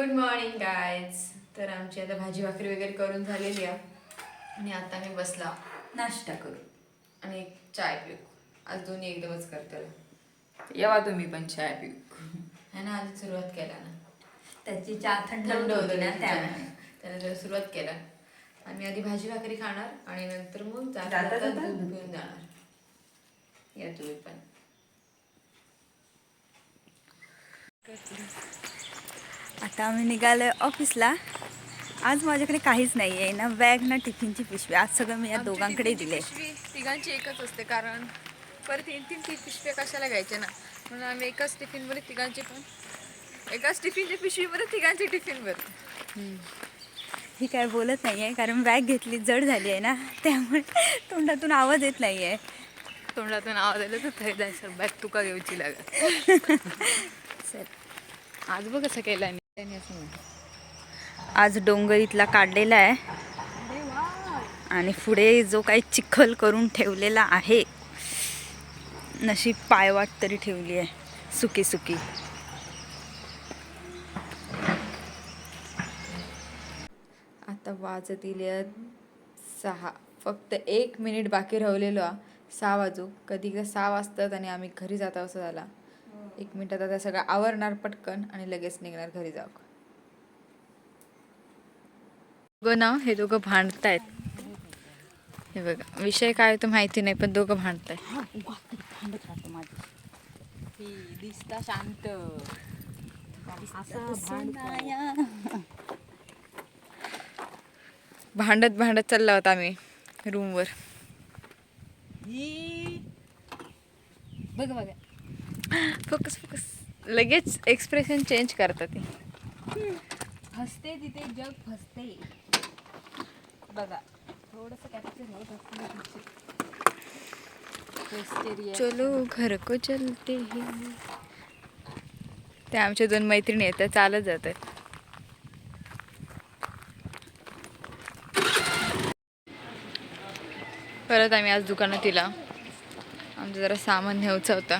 Good morning guys. तर आमची आता भाजी भाकरी वगैरे करून झालेली आहे आणि आता मी बसला नाश्ता करू आणि एक चाय पिऊ. आज दोन्ही एकदमच करते. येवा तुम्ही पण चाय पिऊ है ना. आज सुरुवात केला ना, त्याची चहा थंड थंड होती होतं ना ना त्यामुळे त्याने जर सुरुवात केला. आम्ही आधी भाजी भाकरी खाणार आणि नंतर मग जाता जाता जाता दूध दूध पिऊन जाणार. या तुम्ही पण. आता आम्ही निघालोय ऑफिसला. आज माझ्याकडे काहीच नाही आहे ना, बॅग ना टिफिनची पिशवी. आज सगळं मी या दोघांकडे दिले. तिघांची एकच असते, कारण परत 3-3 पिशव्या कशाला घ्यायच्या ना, म्हणून आम्ही एकाच टिफिनमध्ये तिघांची पण एकाच टिफिनच्या पिशवीमध्ये तिघांची टिफिन भरतो. ही काय बोलत नाही आहे, कारण बॅग घेतली जड झाली आहे ना, त्यामुळे तोंडातून आवाज येत नाही आहे. तोंडातून आवाज आला तर थंय जायचं, बॅग तुका घेऊची लागत. चल, आज बघ कसं केलं मी त्याने असं म्हणलं. आज डोंगरीतला काढलेला आहे आणि पुढे जो काही चिखल करून ठेवलेला आहे, नशीब पायवाट तरी ठेवली आहे सुकी सुकी. आता वाजतील 6. फक्त 1 मिनिट बाकी राहिलेलो. 6 वाजू. कधी एकदा 6 वाजतात आणि आम्ही घरी जातो असं झाला. 1 मिनिटात आता सगळं आवरणार पटकन आणि लगेच निघणार घरी जाऊ. बघ ना, हे दोघं भांडतायत. हे बघा, विषय काय तो माहिती नाही, पण दोघं भांडतायत. भांडत राहतो माझी. दिसता शांत भांडत भांडत चालला होता आम्ही रूमवर. बघ बघा फोकस फोकस. लगेच एक्सप्रेशन चेंज करतात ते. हसते तिथे जग फसते. बघा थोडस कॅप्चर होत असते. चलो घर को चलते ही. ते आमच्या 2 मैत्रिणी आहेत, त्या चालत जात आहेत. परत आम्ही आज दुकानात दिला. आमचं जरा सामान न्यायचं होता.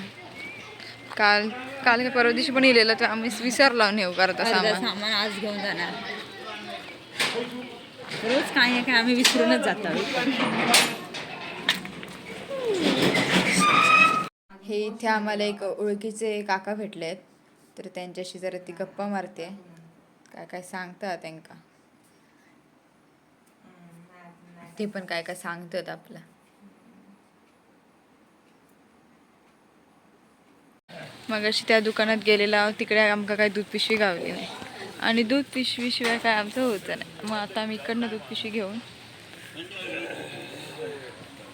काल काय परवा दिवशी पण इलेलं, तर आम्ही विसरलो नेऊ करता सामान. सामान आज घेऊन जाणार. रोज काय आहे काय आम्ही विसरूनच जातो. हे इथे आम्हाला एक ओळखीचे काका भेटले आहेत, तर त्यांच्याशी जरा ती गप्पा मारते. काय काय सांगतात त्यांका, ते पण काय काय सांगतात आपलं. मग अशी त्या दुकानात गेलेला, तिकडे आमका काय दूध पिशवी गावली नाही आणि दूध पिशवीशिवाय काय आमचं होतं नाही. मग आता आम्ही इकडनं दूध पिशवी घेऊन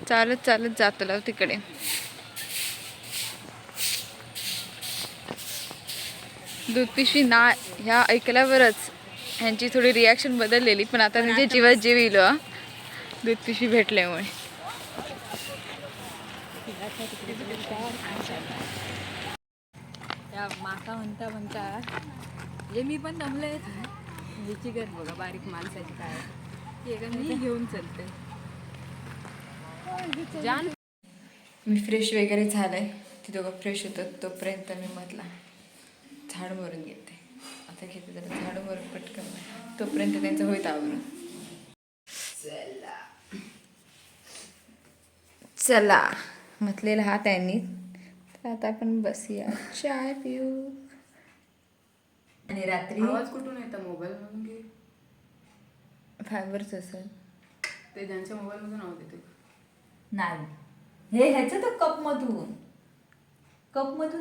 चालत चालत जातलो तिकडे. दूध पिशवी ना ह्या ऐकल्यावरच ह्यांची थोडी रिॲक्शन बदललेली, पण आता म्हणजे जीवात जीव येईल दूध पिशवी भेटल्यामुळे. त्या माका म्हणता म्हणजे मी पण दमले. ह्याची गत बघा बारीक माणसाची काय ती एका मी घेऊन चलते. जान मी फ्रेश वगैरे झालंय. ती दोघं फ्रेश होतात तोपर्यंत मी म्हटला झाड मारून घेते. आता घेते जरा झाड मारून पटकन, तोपर्यंत त्यांचं होईत आवरून. चला म्हटलेला हा त्यांनी. तर आता आपण बसूया, चाय पिऊ. आणि रात्री आवाज कुठून येतो मोबाईल मधून घे. फायबरच असेल ते ज्यांच्या मोबाईल मधून आवाज येते. नाही, हे ह्याचं तर कप मधून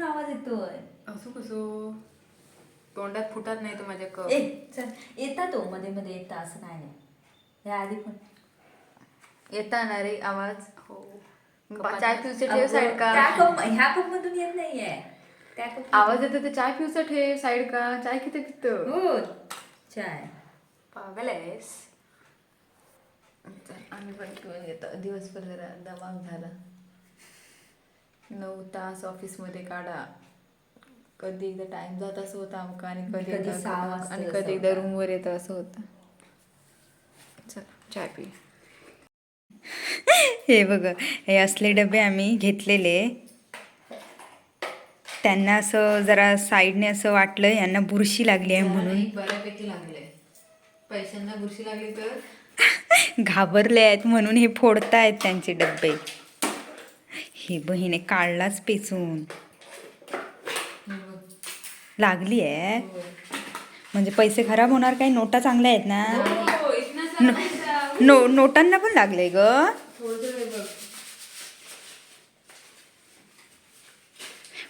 आवाज येतोय. असो कसो तोंडात फुटत नाही तो माझ्या कप. चल, येता तो मध्ये मध्ये येता, असं काय नाही. हे आधी पण येता ना रे आवाज. हो चाय पिऊचं ठेव साईड का. ह्या कप मधून येत नाहीये. त्या कप आवाज येतो ते चाय पिऊचं ठेव साईड का. चाय किती पितो. हो चाय. पागल आहेस. आम्ही पण पिऊन घेतो. दिवसभर जरा दमाग झाला. 9 तास ऑफिसमध्ये काढा. कधी एकदा टाइम जात असं होतं आमका, आणि कधी कधी 6 वाजता आणि असं कधी एकदा होतं. रूमवर येतं असं होतं. चला चाय पिऊ. हे बघ, हे असले डबे आम्ही घेतलेले त्यांना असं जरा साईडने असं वाटलं यांना बुरशी लागली आहे म्हणून. बऱ्यापैकी लागले. पैशांना बुरशी लागली तर घाबरले आहेत म्हणून हे फोडतायत त्यांचे डब्बे. हे बहिणे काढलाच पेचून. लागली आहे म्हणजे पैसे खराब होणार. काही नोटा चांगल्या आहेत ना. नोटांना पण लागले ग.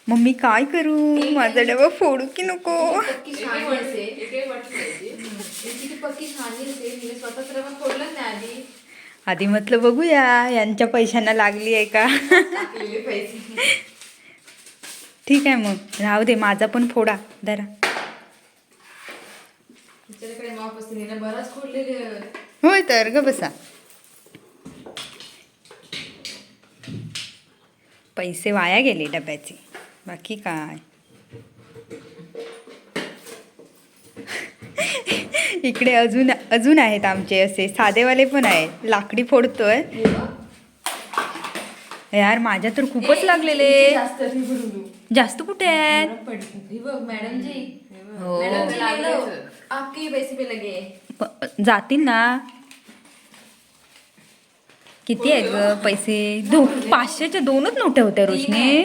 मग मी काय करू. माझा डबा फोडू की नको. पक्की छान असेल स्वतःच डबा फोडलं नाही आधी. आधी म्हटलं बघूया यांच्या पैशांना लागली आहे का. पैसे ठीक आहे मग राहू दे. माझा पण फोडा जरा. तिच्याकडे माप असते ना बराच खोडलेले. होय तर ग बसा. पैसे वाया गेले डब्याचे बाकी काय. इकडे अजून अजून आहेत आमचे असे साधेवाले पण आहेत. लाकडी फोडतोय यार. माझ्या तर खूपच लागलेले. जास्त कुठे आहेत. मॅडम जी हो आपके पैसे पे लगे. जातील ना. किती आहेत ग पैसे. 500च्या 2च नोट्या होत्या रोशनी.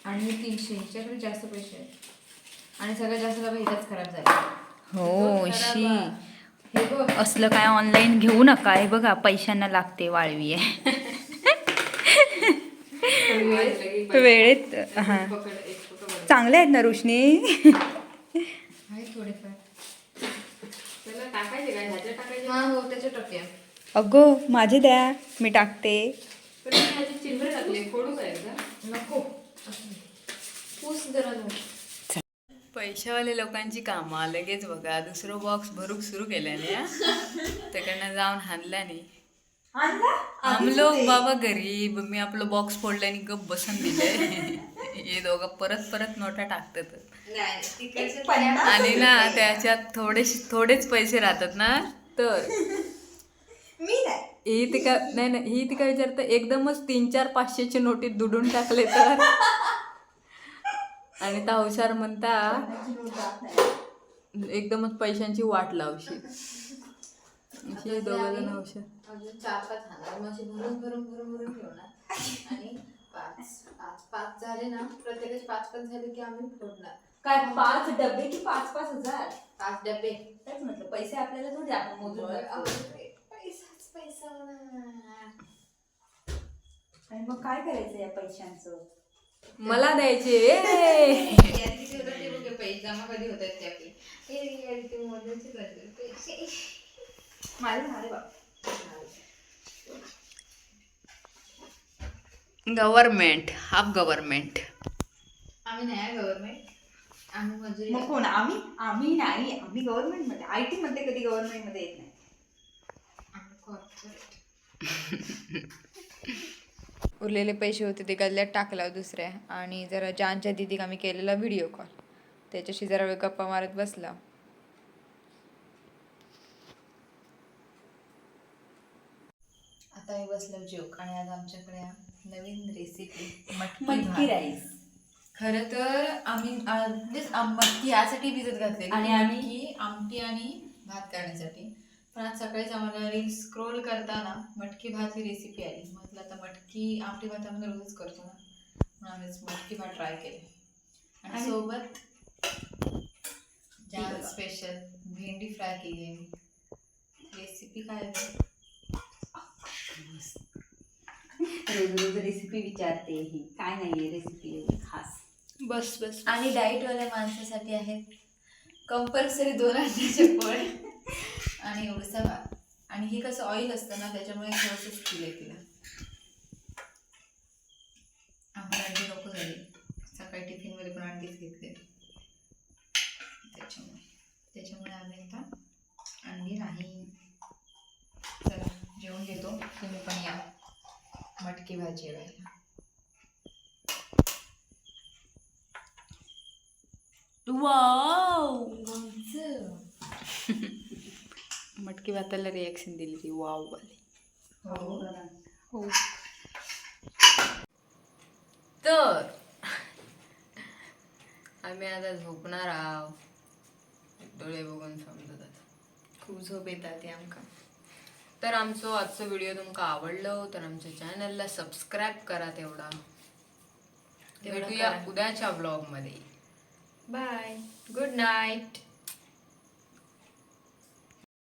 आणि 300 ह्याच्याकडे जास्त पैसे आहेत. आणि सगळ्यात जास्त डबा हिचाच खराब झाला. हो शी. हे बघ असलं काय ऑनलाईन घेऊ नका. हे बघा पैशांना लागते वाळवी आहे. वेळेत हा चांगले आहेत ना रोशनी. आहे थोडेफार. त्याला टाकायचे काय ह्याच्यात टाकायचे. हा हो त्याच्यात टाकूया. अगो माझे द्या मी टाकते. पण ह्याच्यात चिंबरे टाकले फोडू काय नको. पूस जरा पैशावाले लोकांची कामं लगेच बघा. दुसरं बॉक्स भरूक सुरू केल्याने त्याकडनं जाऊन हाणल्याने. हम लोग बाबा गरीब. मी आपलं बॉक्स फोडल्याने गप बसून दिले. हे दोघं परत परत नोटा टाकतात. आणि ना त्याच्यात थोडेच पैसे राहतात ना. तर ही ती का नाही ही ती काय विचारतं एकदमच 3-4 500ची नोटीत दुडून टाकले तर. आणि त्या हुशार म्हणता एकदमच पैशांची वाट लावशी. दोघं जण हुशार. अजून 4-5 हाणार मग असे भरून ठेवणार. आणि 5 झाले ना प्रत्येकाचे 5 झाले की आम्ही फोडणार. काय 5 डबे की 5-5 हजार. 5 डबे. तेच म्हटलं पैसे आपल्याला थोडी आपण मोजून. पैसा आणि मग काय करायचं या पैशांचं. मला द्यायचे. पैसे जमा कधी होत आहेत ते माझे झाले बा. Government half government. आम्ही नाही गव्हर्नमेंट. आम्ही मजुरी. मग कोण आम्ही नाही. आम्ही गव्हर्नमेंट मध्ये. IT मध्ये कधी गव्हर्नमेंट मध्ये येत नाही. उरलेले पैसे होते ते गल्ल्यात टाकला दुसऱ्या. आणि जरा जानच्या दीदीक आम्ही केलेला व्हिडिओ कॉल. त्याच्याशी जरा वेळ गप्पा मारत बसला. आता मी बसलो जोक. आणि आज आमच्याकडे नवीन रेसिपी मटकी राईस. खरं तर आम्ही मटकी यासाठी भिजत घातली आणि आमटी आणि भात करण्यासाठी. पण आज सकाळीच आम्हाला रील्स स्क्रोल करताना मटकी भात ही रेसिपी आली. म्हटलं आता मटकी आमटी भात आम्ही रोजच करतो ना म्हणून आम्ही मटकी भात ट्राय केले. आणि सोबत जाम स्पेशल भेंडी फ्राय केली आहे. रेसिपी काय रोज रेसिपी विचारते. ही काय नाहीये रेसिपी खास. बस. आणि डाएटवाल्या माणसासाठी आहेत कंपल्सरी 2 अंड्याचे पोळे आणि एवढसा भात. आणि हे कसं ऑइल असतं ना त्याच्यामुळे थोडंसंच केलं तिला. आम्हाला अंडी नको झाली. सकाळी टिफिनमध्ये पण अंडीच घेतले त्याच्यामुळे आम्ही आता अंडी नाही. चला जेवून घेतो. तुम्ही पण या मटकी भात जेवायला. वाव. मटकी भाताला रिॲक्शन दिली ती वाव वाली. हो. तर आम्ही आता झोपणार आहोत. डोळे बघून समजत आता. खूप झोप येतात आमका. तर आमचं आजचं व्हिडिओ तुमका आवडलं तर आमच्या चॅनलला सबस्क्राईब करा. तेवढा भेटूया करा. उद्याच्या ब्लॉग मध्ये. बाय. Good night.